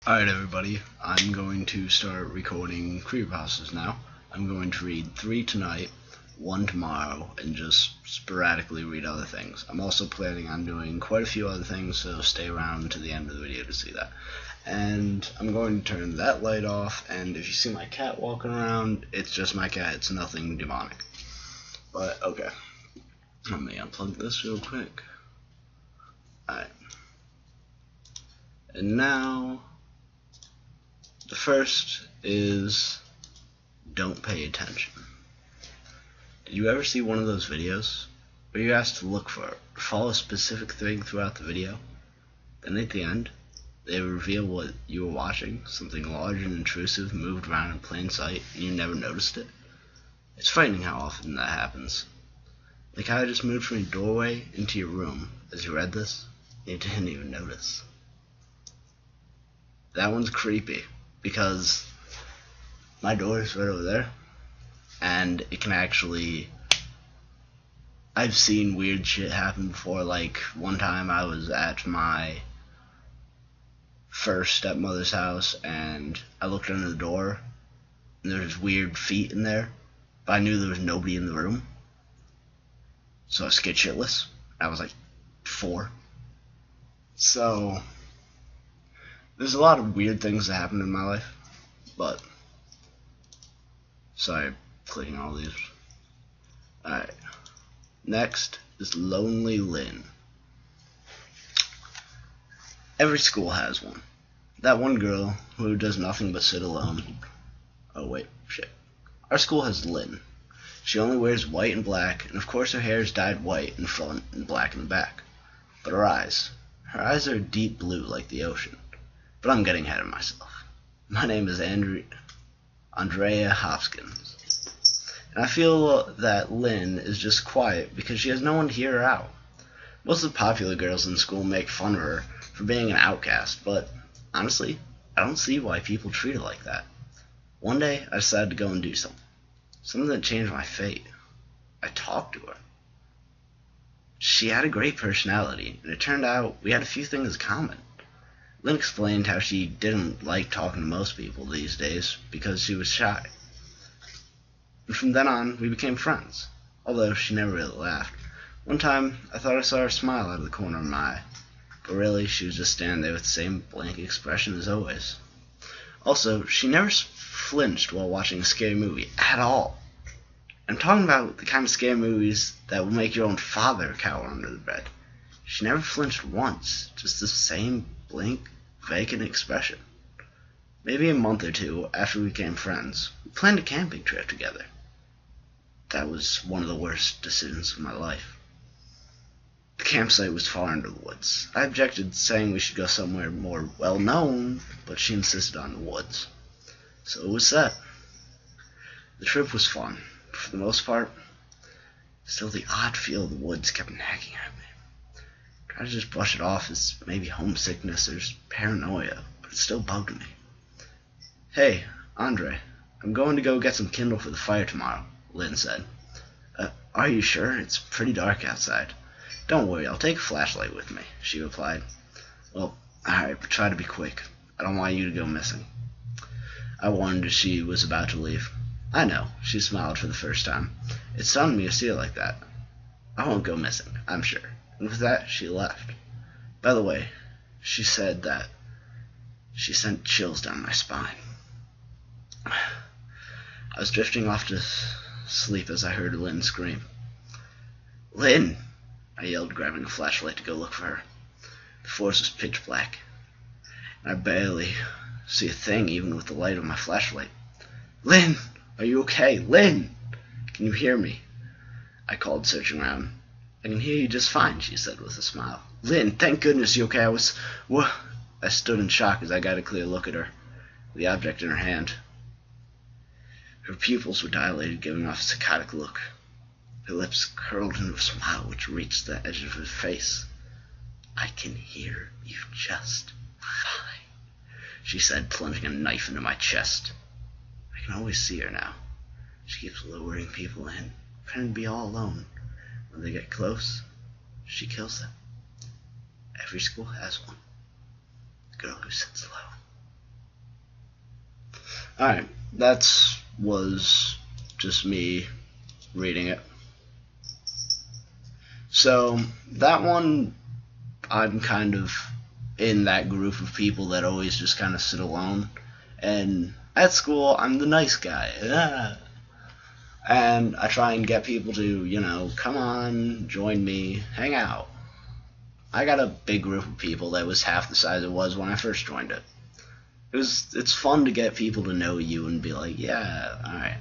Alright everybody, I'm going to start recording creepypastas now. I'm going to read 3 tonight, 1 tomorrow, and just sporadically read other things. I'm also planning on doing quite a few other things, so stay around to the end of the video to see that. And I'm going to turn that light off, and if you see my cat walking around, it's just my cat, it's nothing demonic. But, okay. Let me unplug this real quick. Alright. And now, the first is don't pay attention. Did you ever see one of those videos where you're asked to look for it, or follow a specific thing throughout the video? Then at the end, they reveal what you were watching, something large and intrusive moved around in plain sight, and you never noticed it? It's frightening how often that happens. Like how I just moved from your doorway into your room as you read this, and you didn't even notice. That one's creepy, because my door is right over there, and it can actually, I've seen weird shit happen before. Like one time I was at my first stepmother's house and I looked under the door and there was weird feet in there, but I knew there was nobody in the room, so I was scared shitless. I was like 4. So there's a lot of weird things that happen in my life, but sorry, clicking all these. Alright, next is Lonely Lynn. Every school has one. That one girl who does nothing but sit alone. Oh wait, shit. Our school has Lynn. She only wears white and black, and of course her hair is dyed white in front and black in the back. But her eyes are deep blue like the ocean. But I'm getting ahead of myself. My name is Andrea Hopkins, and I feel that Lynn is just quiet because she has no one to hear her out. Most of the popular girls in school make fun of her for being an outcast, but honestly, I don't see why people treat her like that. One day, I decided to go and do something that changed my fate. I talked to her. She had a great personality, and it turned out we had a few things in common. Lynn explained how she didn't like talking to most people these days because she was shy. And from then on, we became friends, although she never really laughed. One time, I thought I saw her smile out of the corner of my eye, but really, she was just standing there with the same blank expression as always. Also, she never flinched while watching a scary movie at all. I'm talking about the kind of scary movies that will make your own father cower under the bed. She never flinched once, just the same blank, vacant expression. Maybe a month or two after we became friends, we planned a camping trip together. That was one of the worst decisions of my life. The campsite was far into the woods. I objected, saying we should go somewhere more well-known, but she insisted on the woods. So it was set. The trip was fun, but for the most part, still the odd feel of the woods kept nagging at me. I tried to just brush it off as maybe homesickness or paranoia, but it still bugged me. Hey, Andre, I'm going to go get some kindle for the fire tomorrow, Lynn said. Are you sure? It's pretty dark outside. Don't worry, I'll take a flashlight with me, she replied. Well, alright, but try to be quick. I don't want you to go missing. I warned as she was about to leave. I know, she smiled for the first time. It stunned me to see her like that. I won't go missing, I'm sure. And with that, she left. By the way, she said that she sent chills down my spine. I was drifting off to sleep as I heard Lynn scream. Lynn! I yelled, grabbing a flashlight to go look for her. The forest was pitch black, and I barely see a thing even with the light of my flashlight. Lynn! Are you okay? Lynn! Can you hear me? I called, searching around. I can hear you just fine, she said with a smile. Lynn, thank goodness you're okay. I stood in shock as I got a clear look at her, the object in her hand. Her pupils were dilated, giving off a psychotic look. Her lips curled into a smile which reached the edge of her face. I can hear you just fine, she said, plunging a knife into my chest. I can always see her now. She keeps luring people in, pretending to be all alone. When they get close, she kills them. Every school has one. The girl who sits alone. Alright, that was just me reading it. So, that one, I'm kind of in that group of people that always just kind of sit alone. And at school, I'm the nice guy. And I try and get people to, come on, join me, hang out. I got a big group of people that was half the size it was when I first joined it. It's fun to get people to know you and be like, yeah, alright.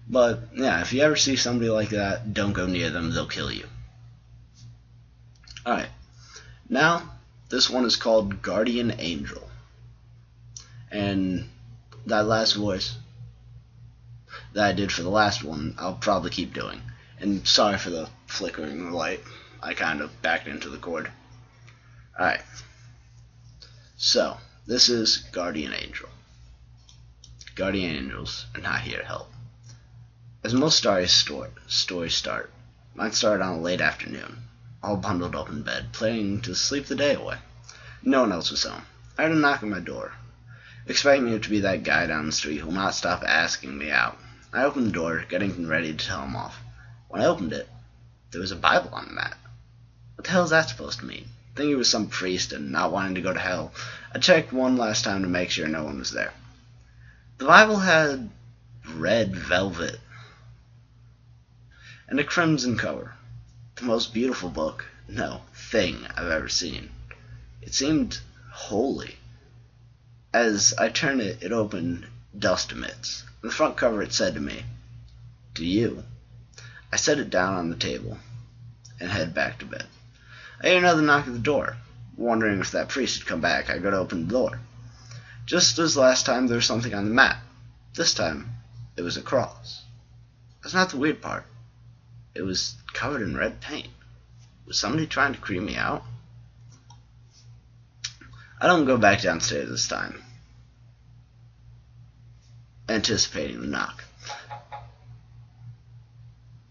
But, yeah, if you ever see somebody like that, don't go near them, they'll kill you. Alright, now, this one is called Guardian Angel. And that last voice that I did for the last one, I'll probably keep doing. And sorry for the flickering of the light. I kind of backed into the cord. Alright. So, this is Guardian Angel. Guardian Angels are not here to help. As most stories start, mine started on a late afternoon, all bundled up in bed, planning to sleep the day away. No one else was home. I heard a knock on my door, expecting me to be that guy down the street who will not stop asking me out. I opened the door, getting ready to tell him off. When I opened it, there was a Bible on the mat. What the hell is that supposed to mean? Thinking it was some priest and not wanting to go to hell, I checked one last time to make sure no one was there. The Bible had red velvet and a crimson cover. The most beautiful book, no, thing I've ever seen. It seemed holy. As I turned it, it opened dust amidst. On the front cover it said to me, "To you." I set it down on the table and headed back to bed. I heard another knock at the door. Wondering if that priest had come back, I go to open the door. Just as last time, there was something on the mat. This time, it was a cross. That's not the weird part. It was covered in red paint. Was somebody trying to creep me out? I don't go back downstairs this time, anticipating the knock.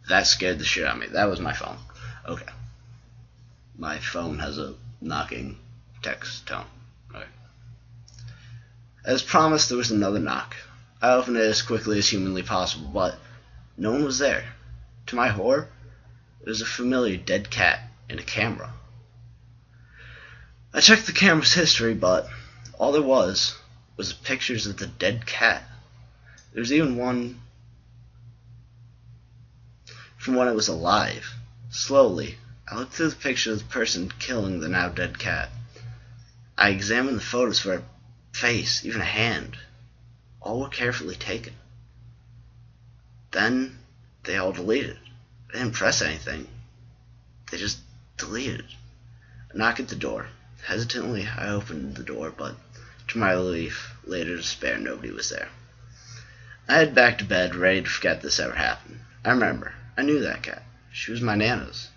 That scared the shit out of me. That was my phone. Okay. My phone has a knocking text tone. Okay. As promised, there was another knock. I opened it as quickly as humanly possible, but no one was there. To my horror, there was a familiar dead cat and a camera. I checked the camera's history, but all there was pictures of the dead cat. There was even one from when it was alive. Slowly, I looked through the picture of the person killing the now dead cat. I examined the photos for a face, even a hand. All were carefully taken. Then they all deleted. I didn't press anything. They just deleted. A knock at the door. Hesitantly, I opened the door, but to my relief, later despair, nobody was there. I headed back to bed, ready to forget this ever happened. I remember. I knew that cat. She was my Nana's.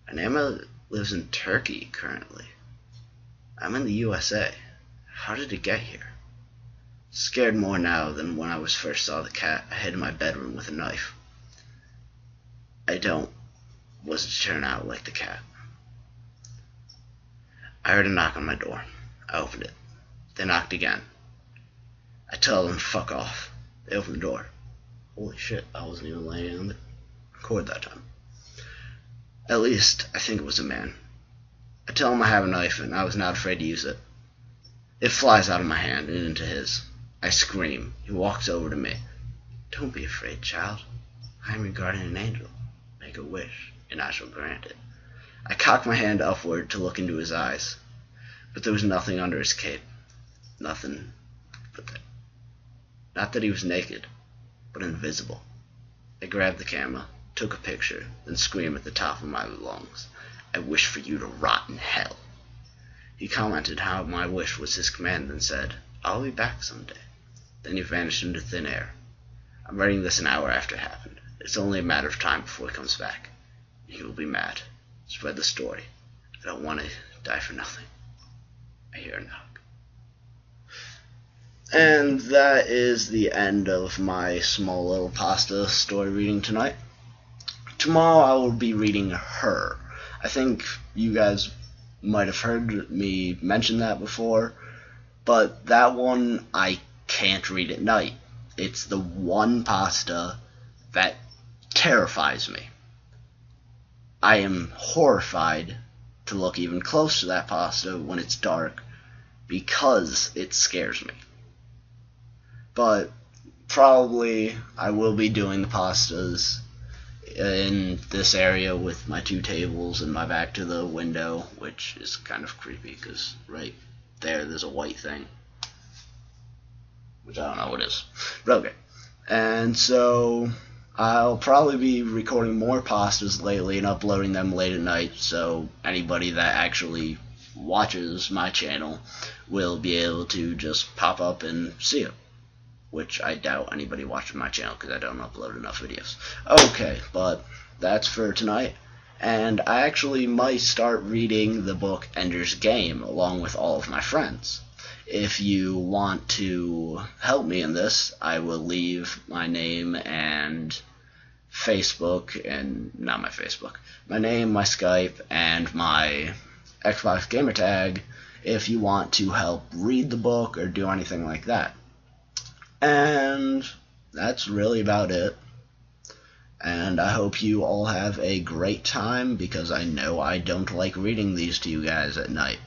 My Nana lives in Turkey currently. I'm in the USA. How did it get here? Scared more now than when I first saw the cat, I hid in my bedroom with a knife. Was to turn out like the cat. I heard a knock on my door. I opened it. They knocked again. I tell them, fuck off. They opened the door. Holy shit, I wasn't even laying on the cord that time. At least, I think it was a man. I tell him I have a knife and I was not afraid to use it. It flies out of my hand and into his. I scream. He walks over to me. Don't be afraid, child. I am your guardian angel. Make a wish, and I shall grant it. I cock my hand upward to look into his eyes, but there was nothing under his cape. Nothing but that. Not that he was naked, but invisible. I grabbed the camera, took a picture, then screamed at the top of my lungs, I wish for you to rot in hell. He commented how my wish was his command and said, I'll be back someday. Then he vanished into thin air. I'm writing this an hour after it happened. It's only a matter of time before he comes back. He will be mad. Spread the story. I don't want to die for nothing. I hear a knock. And that is the end of my small little pasta story reading tonight. Tomorrow I will be reading Her. I think you guys might have heard me mention that before, but that one I can't read at night. It's the one pasta that terrifies me. I am horrified to look even close to that pasta when it's dark because it scares me. But probably I will be doing the pastas in this area with my 2 tables and my back to the window, which is kind of creepy because right there's a white thing, which I don't know what it is. But okay. And so I'll probably be recording more pastas lately and uploading them late at night, so anybody that actually watches my channel will be able to just pop up and see it, which I doubt anybody watches my channel because I don't upload enough videos. Okay, but that's for tonight, and I actually might start reading the book Ender's Game along with all of my friends. If you want to help me in this, I will leave my name and Facebook, and not my Facebook, my name, my Skype, and my Xbox gamer tag if you want to help read the book or do anything like that. And that's really about it. And I hope you all have a great time, because I know I don't like reading these to you guys at night.